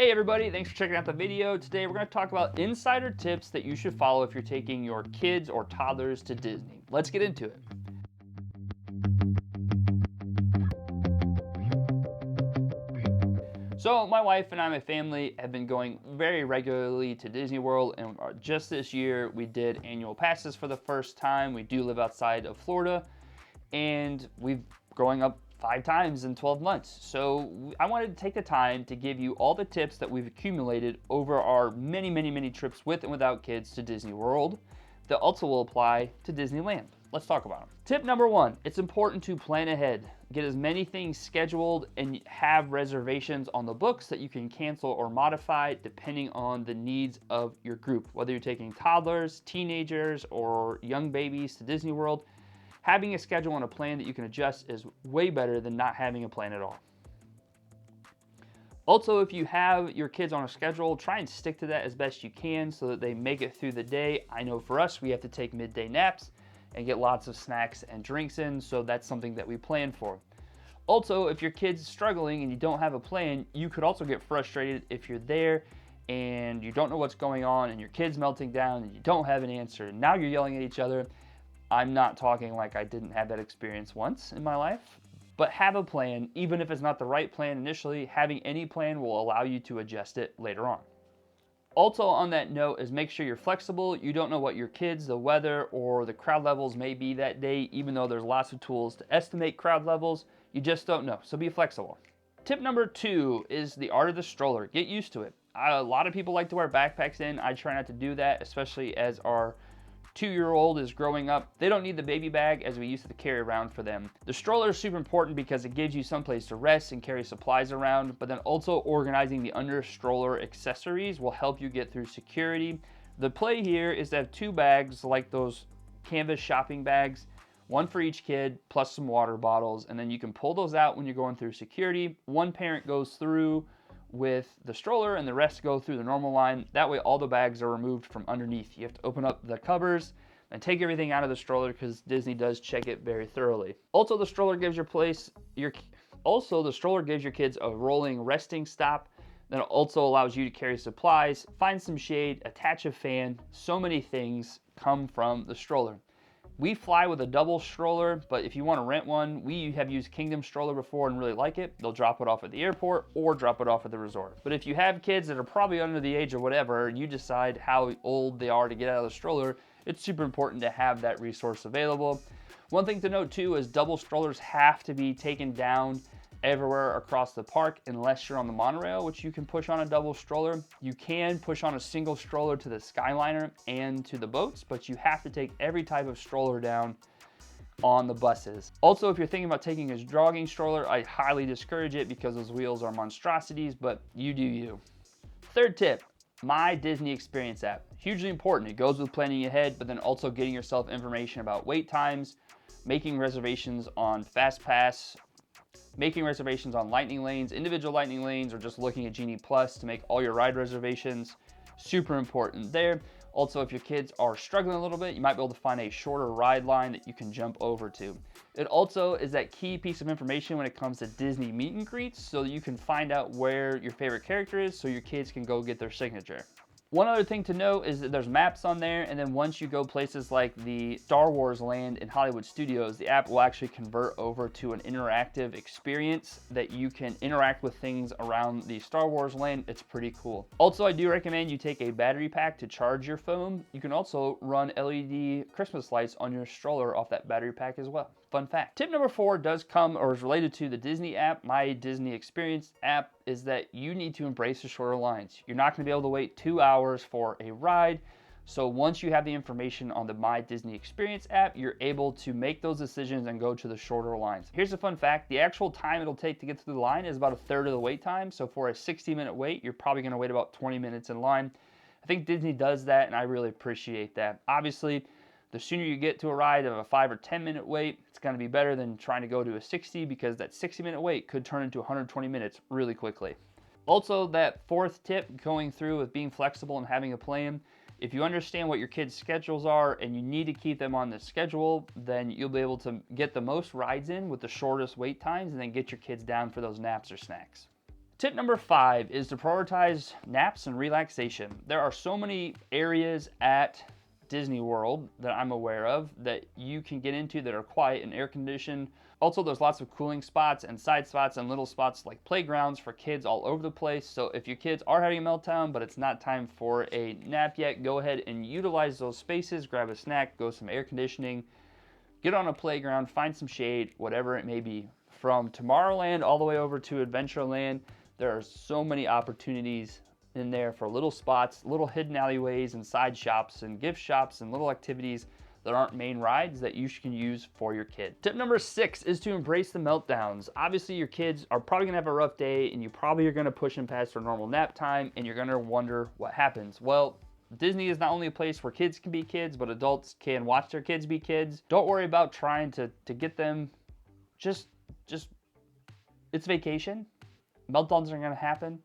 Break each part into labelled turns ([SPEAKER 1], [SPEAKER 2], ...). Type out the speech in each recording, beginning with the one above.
[SPEAKER 1] Hey everybody, thanks for checking out the video. Today we're going to talk about insider tips that you should follow if you're taking your kids or toddlers to Disney. Let's get into it. So my wife and I, my family, have been going very regularly to Disney World, and just this year we did annual passes for the first time. We do live outside of Florida, and we've growing up 5 times in 12 months. So I wanted to take the time to give you all the tips that we've accumulated over our many trips with and without kids to Disney World that also will apply to Disneyland. Let's talk about them. Tip number 1, it's important to plan ahead. Get as many things scheduled and have reservations on the books that you can cancel or modify depending on the needs of your group. Whether you're taking toddlers, teenagers, or young babies to Disney World, having a schedule and a plan that you can adjust is way better than not having a plan at all. Also, if you have your kids on a schedule, try and stick to that as best you can so that they make it through the day. I know for us, we have to take midday naps and get lots of snacks and drinks in, so that's something that we plan for. Also, if your kid's struggling and you don't have a plan, you could also get frustrated if you're there and you don't know what's going on and your kid's melting down and you don't have an answer. Now you're yelling at each other. I'm not talking like I didn't have that experience once in my life, but have a plan. Even if it's not the right plan initially, having any plan will allow you to adjust it later on. Also on that note is make sure you're flexible. You don't know what your kids, the weather, or the crowd levels may be that day, even though there's lots of tools to estimate crowd levels. You just don't know, so be flexible. Tip number 2 is the art of the stroller. Get used to it. A lot of people like to wear backpacks in. I try not to do that, especially as our 2-year-old is growing up. They don't need the baby bag as we used to carry around for them. The stroller is super important because it gives you someplace to rest and carry supplies around, but then also organizing the under stroller accessories will help you get through security. The play here is to have 2 bags like those canvas shopping bags, one for each kid plus some water bottles, and then you can pull those out when you're going through security. One parent goes through with the stroller and the rest go through the normal line. That way all the bags are removed from underneath. You have to open up the covers and take everything out of the stroller because Disney does check it very thoroughly. Also, the stroller gives your kids a rolling resting stop that also allows you to carry supplies, find some shade, attach a fan. So many things come from the stroller. We fly with a double stroller, but if you want to rent one, we have used Kingdom Stroller before and really like it. They'll drop it off at the airport or drop it off at the resort. But if you have kids that are probably under the age of whatever, and you decide how old they are to get out of the stroller, it's super important to have that resource available. One thing to note too is double strollers have to be taken down everywhere across the park unless you're on the monorail, which you can push on a double stroller. You can push on a single stroller to the Skyliner and to the boats, but you have to take every type of stroller down on the buses. Also, if you're thinking about taking a jogging stroller, I highly discourage it because those wheels are monstrosities, but you do you. Third tip, My Disney Experience app. Hugely important. It goes with planning ahead, but then also getting yourself information about wait times, making reservations on FastPass, making reservations on lightning lanes, individual lightning lanes, or just looking at Genie Plus to make all your ride reservations. Super important there. Also, if your kids are struggling a little bit, you might be able to find a shorter ride line that you can jump over to. It also is that key piece of information when it comes to Disney meet and greets, so that you can find out where your favorite character is so your kids can go get their signature. One other thing to note is that there's maps on there, and then once you go places like the Star Wars land in Hollywood Studios, the app will actually convert over to an interactive experience that you can interact with things around the Star Wars land. It's pretty cool. Also, I do recommend you take a battery pack to charge your phone. You can also run LED Christmas lights on your stroller off that battery pack as well. Fun fact. Tip number 4 does come or is related to the Disney app, My Disney Experience app, is that you need to embrace the shorter lines. You're not going to be able to wait 2 hours for a ride. So once you have the information on the My Disney Experience app, you're able to make those decisions and go to the shorter lines. Here's a fun fact. The actual time it'll take to get to the line is about 1/3 of the wait time. So for a 60-minute wait, you're probably going to wait about 20 minutes in line. I think Disney does that, and I really appreciate that. Obviously, the sooner you get to a ride of a 5 or 10 minute wait, it's going to be better than trying to go to a 60, because that 60-minute wait could turn into 120 minutes really quickly. Also, that 4th tip, going through with being flexible and having a plan. If you understand what your kids' schedules are and you need to keep them on the schedule, then you'll be able to get the most rides in with the shortest wait times and then get your kids down for those naps or snacks. Tip number 5 is to prioritize naps and relaxation. There are so many areas at Disney World that I'm aware of that you can get into that are quiet and air conditioned. Also, there's lots of cooling spots and side spots and little spots like playgrounds for kids all over the place. So if your kids are having a meltdown but it's not time for a nap yet, go ahead and utilize those spaces, grab a snack, go some air conditioning, get on a playground, find some shade, whatever it may be. From Tomorrowland all the way over to Adventureland, there are so many opportunities in there for little spots, little hidden alleyways and side shops and gift shops and little activities that aren't main rides that you can use for your kid. Tip number 6 is to embrace the meltdowns. Obviously, your kids are probably gonna have a rough day and you probably are gonna push them past their normal nap time and you're gonna wonder what happens. Well, Disney is not only a place where kids can be kids, but adults can watch their kids be kids. Don't worry about trying to get them, just it's vacation. Meltdowns are gonna happen.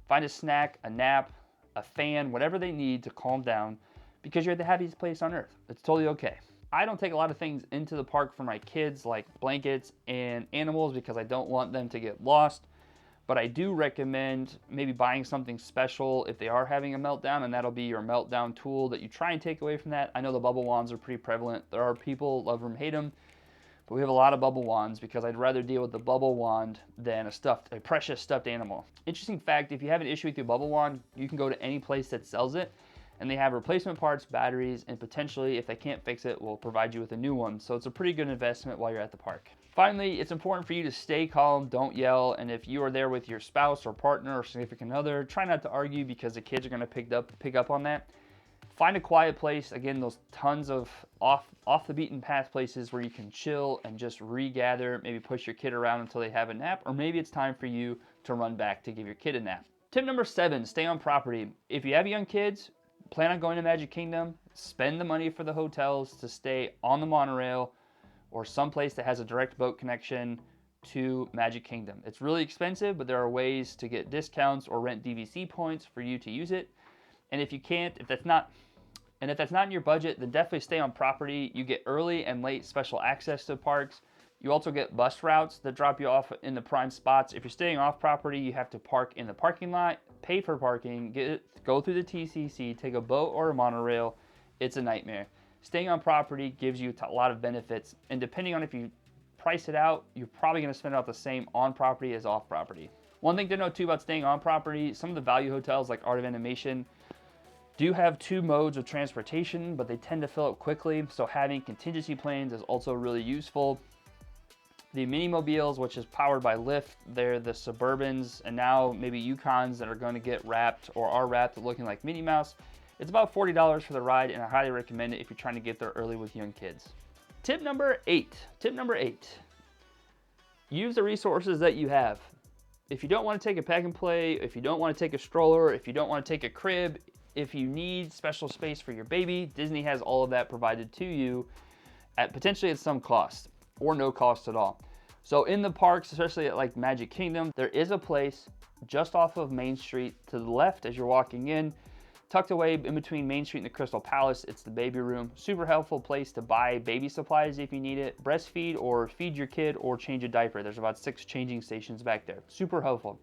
[SPEAKER 1] Find a snack, a nap, a fan, whatever they need to calm down because you're the happiest place on earth. It's totally okay. I don't take a lot of things into the park for my kids like blankets and animals because I don't want them to get lost. But I do recommend maybe buying something special if they are having a meltdown, and that'll be your meltdown tool that you try and take away from that. I know the bubble wands are pretty prevalent. There are people, love them, hate them. But we have a lot of bubble wands because I'd rather deal with the bubble wand than a precious stuffed animal. Interesting fact, if you have an issue with your bubble wand, you can go to any place that sells it and they have replacement parts, batteries, and potentially, if they can't fix it, will provide you with a new one. So it's a pretty good investment while you're at the park. Finally, it's important for you to stay calm, don't yell, and if you are there with your spouse or partner or significant other, try not to argue because the kids are gonna pick up on that. Find a quiet place. Again, those tons of off the beaten path places where you can chill and just regather, maybe push your kid around until they have a nap, or maybe it's time for you to run back to give your kid a nap. Tip number 7, stay on property. If you have young kids, plan on going to Magic Kingdom, spend the money for the hotels to stay on the monorail or someplace that has a direct boat connection to Magic Kingdom. It's really expensive, but there are ways to get discounts or rent DVC points for you to use it. And if you can't, if that's not in your budget, then definitely stay on property. You get early and late special access to parks. You also get bus routes that drop you off in the prime spots. If you're staying off property, you have to park in the parking lot, pay for parking, go through the TCC, take a boat or a monorail. It's a nightmare. Staying on property gives you a lot of benefits, and depending on if you price it out, you're probably gonna spend out the same on property as off property. One thing to note too about staying on property, some of the value hotels like Art of Animation do have 2 modes of transportation, but they tend to fill up quickly, so having contingency plans is also really useful. The Minimobiles, which is powered by Lyft, they're the Suburbans and now maybe Yukons that are going to get wrapped or are wrapped looking like Minnie Mouse. It's about $40 for the ride, and I highly recommend it if you're trying to get there early with young kids. Tip number 8. Use the resources that you have. If you don't want to take a pack and play, if you don't want to take a stroller, if you don't want to take a crib, if you need special space for your baby, Disney has all of that provided to you at potentially at some cost or no cost at all. So in the parks, especially at like Magic Kingdom, there is a place just off of Main Street to the left as you're walking in, tucked away in between Main Street and the Crystal Palace. It's the baby room. Super helpful place to buy baby supplies if you need it, breastfeed or feed your kid or change a diaper. There's about 6 changing stations back there. Super helpful.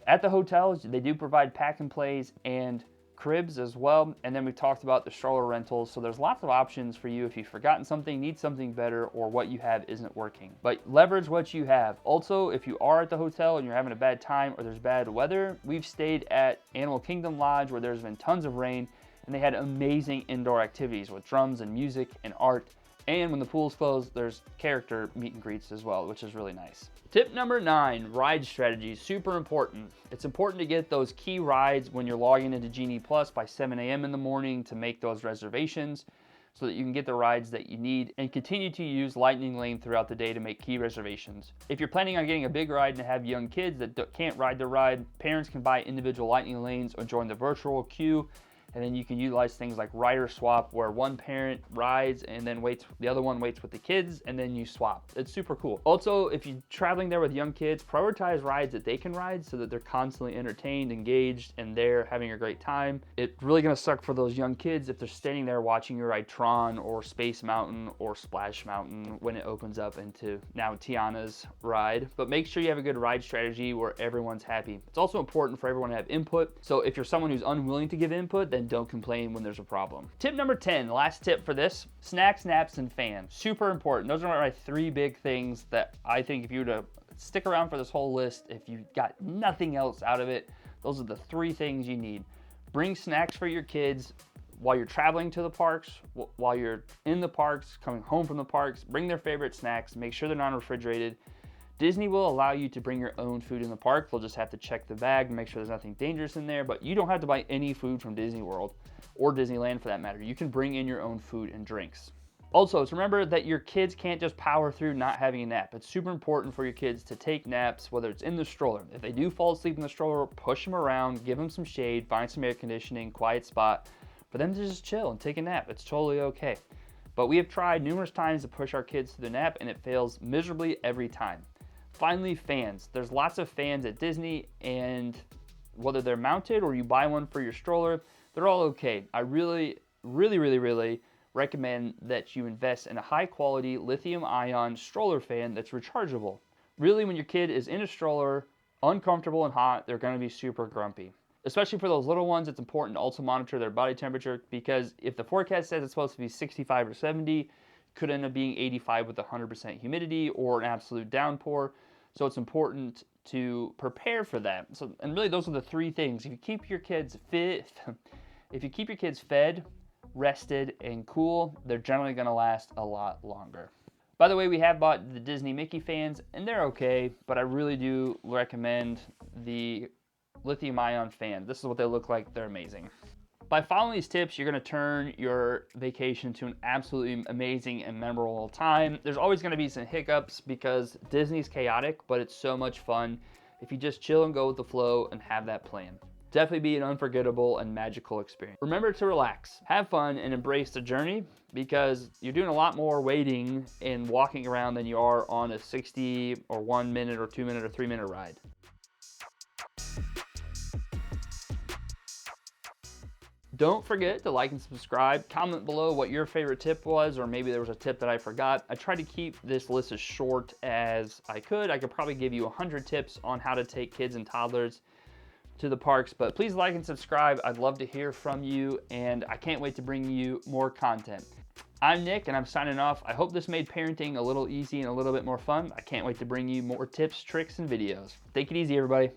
[SPEAKER 1] At the hotels, they do provide pack and plays and cribs as well, and then we talked about the stroller rentals, so there's lots of options for you if you've forgotten something, need something better, or what you have isn't working. But leverage what you have. Also, if you are at the hotel and you're having a bad time or there's bad weather, we've stayed at Animal Kingdom Lodge where there's been tons of rain, and they had amazing indoor activities with drums and music and art. And when the pool's closed, there's character meet and greets as well, which is really nice. Tip number 9, ride strategy, super important. It's important to get those key rides when you're logging into Genie Plus by 7 a.m. in the morning to make those reservations so that you can get the rides that you need and continue to use Lightning Lane throughout the day to make key reservations. If you're planning on getting a big ride and have young kids that can't ride the ride, parents can buy individual Lightning Lanes or join the virtual queue And then you can utilize things like rider swap, where one parent rides and then the other one waits with the kids, and then you swap. It's super cool. Also, if you're traveling there with young kids, prioritize rides that they can ride so that they're constantly entertained, engaged, and they're having a great time. It's really gonna suck for those young kids if they're standing there watching you ride Tron or Space Mountain or Splash Mountain when it opens up into now Tiana's ride. But make sure you have a good ride strategy where everyone's happy. It's also important for everyone to have input. So if you're someone who's unwilling to give input, then don't complain when there's a problem. Tip number 10, last tip for this: snacks, naps, and fans. Super important. Those are my 3 big things that I think if you were to stick around for this whole list, if you got nothing else out of it, those are the 3 things you need. Bring snacks for your kids while you're traveling to the parks, while you're in the parks, coming home from the parks. Bring their favorite snacks. Make sure they're non-refrigerated. Disney will allow you to bring your own food in the park. They'll just have to check the bag and make sure there's nothing dangerous in there, but you don't have to buy any food from Disney World or Disneyland for that matter. You can bring in your own food and drinks. Also, to remember that your kids can't just power through not having a nap. It's super important for your kids to take naps, whether it's in the stroller. If they do fall asleep in the stroller, push them around, give them some shade, find some air conditioning, quiet spot for them to just chill and take a nap. It's totally okay. But we have tried numerous times to push our kids to the nap, and it fails miserably every time. Finally, fans. There's lots of fans at Disney, and whether they're mounted or you buy one for your stroller, they're all okay. I really recommend that you invest in a high quality lithium ion stroller fan that's rechargeable. Really, when your kid is in a stroller, uncomfortable and hot, they're gonna be super grumpy. Especially for those little ones, it's important to also monitor their body temperature, because if the forecast says it's supposed to be 65 or 70, it could end up being 85 with 100% humidity or an absolute downpour. So it's important to prepare for that. So, and really those are the 3 things. If you keep your kids fed, rested, and cool, they're generally gonna last a lot longer. By the way, we have bought the Disney Mickey fans, and they're okay, but I really do recommend the lithium ion fan. This is what they look like. They're amazing. By following these tips, you're going to turn your vacation to an absolutely amazing and memorable time. There's always going to be some hiccups because Disney's chaotic, but it's so much fun if you just chill and go with the flow and have that plan. Definitely be an unforgettable and magical experience. Remember to relax, have fun, and embrace the journey, because you're doing a lot more waiting and walking around than you are on a 60 or 1 minute or 2 minute or 3 minute ride. Don't forget to like and subscribe. Comment below what your favorite tip was, or maybe there was a tip that I forgot. I try to keep this list as short as I could. I could probably give you 100 tips on how to take kids and toddlers to the parks, but please like and subscribe. I'd love to hear from you, and I can't wait to bring you more content. I'm Nick, and I'm signing off. I hope this made parenting a little easy and a little bit more fun. I can't wait to bring you more tips, tricks, and videos. Take it easy, everybody.